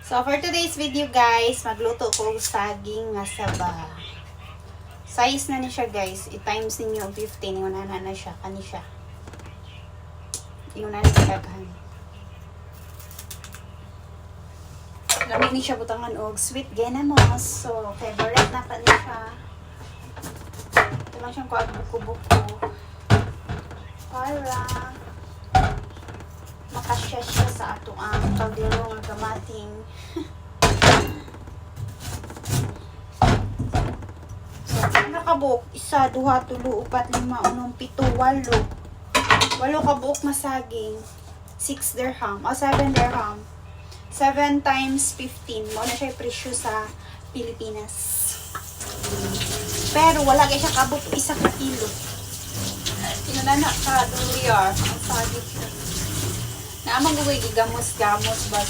So, for today's video guys, magluto ko og saging nga saba. Size na ni siya guys. I-times ninyo og 15. Ingunahan na siya. Kani siya. Ingunahan na siya daghan. Lamig ni siya butangan og sweet genamos. So, favorite na pa niya siya. Ito lang siyang kuag buko-buko. Para makasya siya sa ato ang kaldero ng kamating. So, nakabuk, 1, 2, 3, 4, 5, 6, 7, 8. 8 kabuk na saging. 6 dirham. O 7 dirham. 7 times 15. Mo na siya presyo sa Pilipinas. Pero wala kayo siya kabuk 1 kilo. Inunana ka, dolyar. Ang saging siya. Naamang gawin, gigamos-gamos ba?